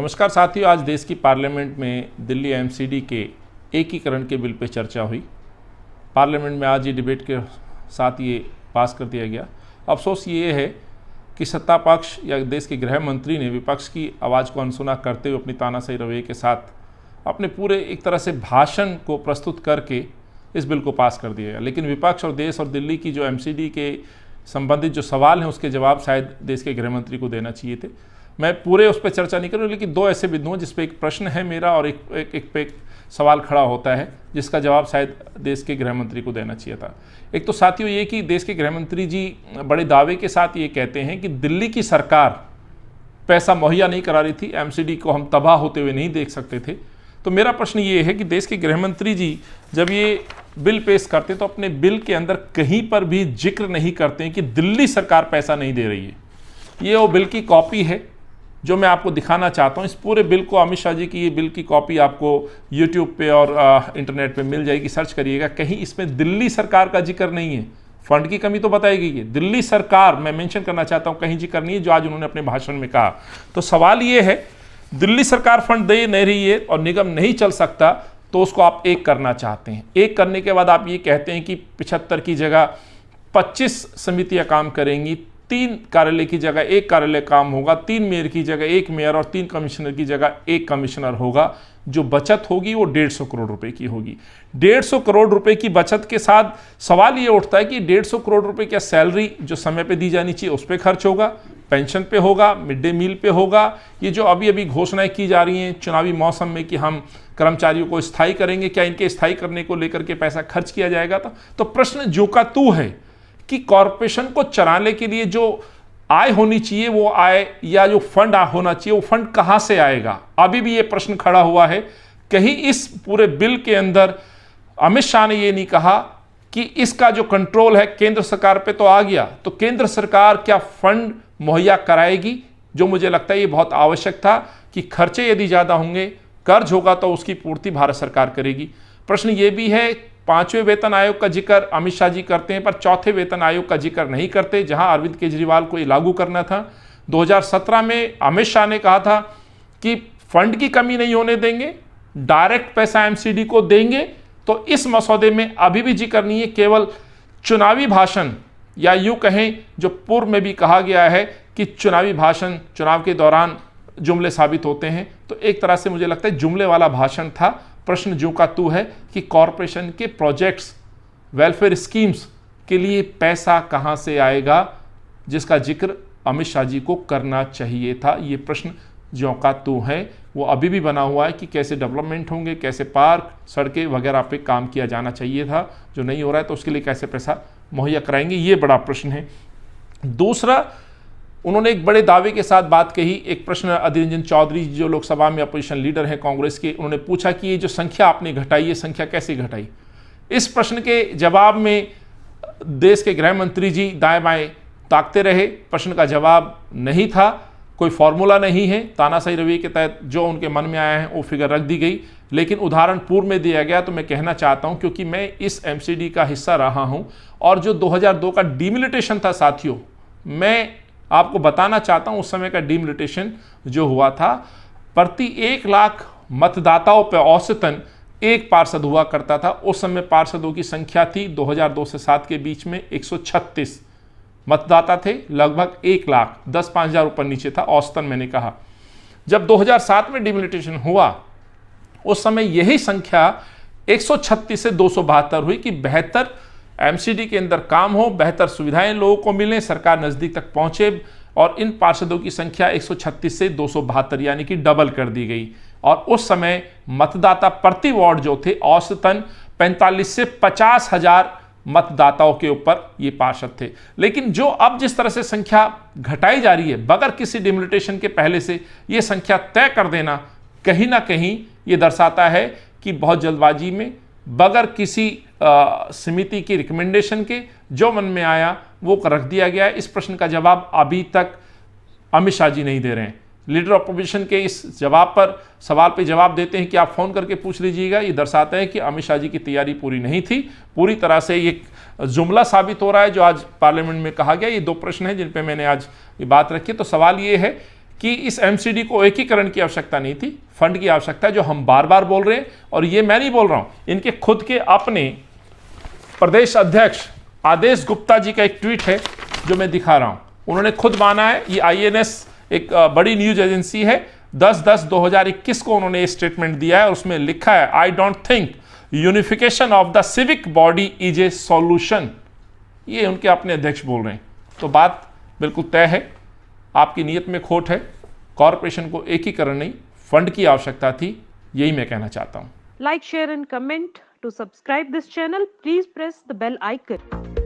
नमस्कार साथियों, आज देश की पार्लियामेंट में दिल्ली एमसीडी के एकीकरण के बिल पर चर्चा हुई। पार्लियामेंट में आज ये डिबेट के साथ ये पास कर दिया गया। अफसोस ये है कि सत्ता पक्ष या देश के गृह मंत्री ने विपक्ष की आवाज़ को अनसुना करते हुए अपनी तानाशाही रवैये के साथ अपने पूरे एक तरह से भाषण को प्रस्तुत करके इस बिल को पास कर दिया गया। लेकिन विपक्ष और देश और दिल्ली की जो एमसीडी के संबंधित जो सवाल हैं उसके जवाब शायद देश के गृह मंत्री को देना चाहिए थे। मैं पूरे उस पर चर्चा नहीं करूँ, लेकिन दो ऐसे बिंदु हैं जिस पे एक प्रश्न है मेरा और एक पे एक सवाल खड़ा होता है जिसका जवाब शायद देश के गृह मंत्री को देना चाहिए था। एक तो साथियों ये कि देश के गृह मंत्री जी बड़े दावे के साथ ये कहते हैं कि दिल्ली की सरकार पैसा मुहैया नहीं करा रही थी, एमसीडी को हम तबाह होते हुए नहीं देख सकते थे। तो मेरा प्रश्न ये है कि देश के गृह मंत्री जी जब ये बिल पेश करते तो अपने बिल के अंदर कहीं पर भी जिक्र नहीं करते हैं कि दिल्ली सरकार पैसा नहीं दे रही है। ये वो बिल की कॉपी है जो मैं आपको दिखाना चाहता हूँ। इस पूरे बिल को अमित शाह जी की ये बिल की कॉपी आपको यूट्यूब पे और इंटरनेट पे मिल जाएगी, सर्च करिएगा। कहीं इसमें दिल्ली सरकार का जिक्र नहीं है। फंड की कमी तो बताई गई है, दिल्ली सरकार मैं मेंशन करना चाहता हूँ कहीं जिक्र नहीं है जो आज उन्होंने अपने भाषण में कहा। तो सवाल ये है, दिल्ली सरकार फंड दे नहीं रही है और निगम नहीं चल सकता तो उसको आप एक करना चाहते हैं। एक करने के बाद आप ये कहते हैं कि 75 की जगह 25 समितियां काम करेंगी, 3 कार्यालय की जगह 1 कार्यालय काम होगा, 3 मेयर की जगह 1 मेयर और 3 कमिश्नर की जगह 1 कमिश्नर होगा। जो बचत होगी वो 150 करोड़ रुपए की होगी। 150 करोड़ रुपए की बचत के साथ सवाल ये उठता है कि 150 करोड़ रुपए क्या सैलरी जो समय पे दी जानी चाहिए उस पर खर्च होगा, पेंशन पे होगा, मिड डे मील पे होगा? ये जो अभी अभी घोषणाएं की जा रही हैं चुनावी मौसम में कि हम कर्मचारियों को स्थायी करेंगे, क्या इनके स्थायी करने को लेकर के पैसा खर्च किया जाएगा? तो प्रश्न जो का तू है कि कॉरपोरेशन को चलाने के लिए जो आय होनी चाहिए वो आय या जो फंड होना चाहिए वो फंड कहां से आएगा? अभी भी ये प्रश्न खड़ा हुआ है। कहीं इस पूरे बिल के अंदर अमित शाह ने ये नहीं कहा कि इसका जो कंट्रोल है केंद्र सरकार पे तो आ गया, तो केंद्र सरकार क्या फंड मुहैया कराएगी? जो मुझे लगता है ये बहुत आवश्यक था कि खर्चे यदि ज़्यादा होंगे, कर्ज होगा तो उसकी पूर्ति भारत सरकार करेगी। प्रश्न ये भी है, 5वें वेतन आयोग का जिक्र अमित शाह जी करते हैं पर 4थे वेतन आयोग का जिक्र नहीं करते, जहां अरविंद केजरीवाल को ये लागू करना था। 2017 में अमित शाह ने कहा था कि फंड की कमी नहीं होने देंगे, डायरेक्ट पैसा एमसीडी को देंगे। तो इस मसौदे में अभी भी जिक्र नहीं है, केवल चुनावी भाषण, या यूं कहें जो पूर्व में भी कहा गया है कि चुनावी भाषण चुनाव के दौरान जुमले साबित होते हैं। तो एक तरह से मुझे लगता है जुमले वाला भाषण था। प्रश्न जो का तू है कि कॉरपोरेशन के प्रोजेक्ट्स, वेलफेयर स्कीम्स के लिए पैसा कहां से आएगा, जिसका जिक्र अमित शाह जी को करना चाहिए था। ये प्रश्न जो का तू है वो अभी भी बना हुआ है कि कैसे डेवलपमेंट होंगे, कैसे पार्क, सड़कें वगैरह पे काम किया जाना चाहिए था, जो नहीं हो रहा है तो उसके लिए कैसे पैसा मुहैया कराएंगे, ये बड़ा प्रश्न है। दूसरा, उन्होंने एक बड़े दावे के साथ बात कही। एक प्रश्न अधीर रंजन चौधरी जो लोकसभा में अपोजिशन लीडर हैं कांग्रेस के, उन्होंने पूछा कि ये जो संख्या आपने घटाई, ये संख्या कैसे घटाई? इस प्रश्न के जवाब में देश के गृह मंत्री जी दाएं बाएं ताकते रहे। प्रश्न का जवाब नहीं था, कोई फॉर्मूला नहीं है, तानाशाही रवैये के तहत जो उनके मन में आया है वो फिगर रख दी गई। लेकिन उदाहरण पूर्व में दिया गया तो मैं कहना चाहता हूं, क्योंकि मैं इस एमसीडी का हिस्सा रहा हूं और जो 2002 का डिमिलिटेशन था साथियों, मैं आपको बताना चाहता हूं उस समय का डिमिलिटेशन जो हुआ था, प्रति 1 लाख मतदाताओं पर औसतन 1 पार्षद हुआ करता था। उस समय पार्षदों की संख्या थी 2002 से 7 के बीच में 136 मतदाता थे, लगभग 1 लाख, 10-5 हज़ार ऊपर नीचे था औसतन। मैंने कहा जब 2007 में डिमिलिटेशन हुआ उस समय यही संख्या 136 से 272 हुई कि बेहतर एमसीडी के अंदर काम हो, बेहतर सुविधाएं लोगों को मिलें, सरकार नज़दीक तक पहुंचे, और इन पार्षदों की संख्या 136 से 272 यानी कि डबल कर दी गई। और उस समय मतदाता प्रति वार्ड जो थे औसतन 45 से 50 हज़ार मतदाताओं के ऊपर ये पार्षद थे। लेकिन जो अब जिस तरह से संख्या घटाई जा रही है बगैर किसी डिमिलिटेशन के पहले से, ये संख्या तय कर देना कहीं ना कहीं ये दर्शाता है कि बहुत जल्दबाजी में बगैर किसी समिति की रिकमेंडेशन के जो मन में आया वो रख दिया गया है। इस प्रश्न का जवाब अभी तक अमित शाह जी नहीं दे रहे हैं। लीडर ऑपोजिशन के इस जवाब पर सवाल पे जवाब देते हैं कि आप फ़ोन करके पूछ लीजिएगा। ये दर्शाता है कि अमित शाह जी की तैयारी पूरी नहीं थी, पूरी तरह से ये जुमला साबित हो रहा है जो आज पार्लियामेंट में कहा गया। ये 2 प्रश्न हैं जिन पे मैंने आज ये बात रखी। तो सवाल ये है कि इस एमसीडी को एकीकरण की आवश्यकता नहीं थी, फंड की आवश्यकता है, जो हम बार बार बोल रहे हैं। और ये मैं नहीं बोल रहा हूं, इनके खुद के अपने प्रदेश अध्यक्ष आदेश गुप्ता जी का एक ट्वीट है जो मैं दिखा रहा हूं। उन्होंने खुद माना है, ये INS एक बड़ी न्यूज एजेंसी है, 10/10/2021 को उन्होंने स्टेटमेंट दिया है और उसमें लिखा है, I don't think unification of the civic body is a solution. ये उनके अपने अध्यक्ष बोल रहे हैं। तो बात बिल्कुल तय है, आपकी नीयत में खोट है। कॉरपोरेशन को एकीकरण नहीं, फंड की आवश्यकता थी, यही मैं कहना चाहता हूं। Like, share and comment. To subscribe this channel, please press the bell icon.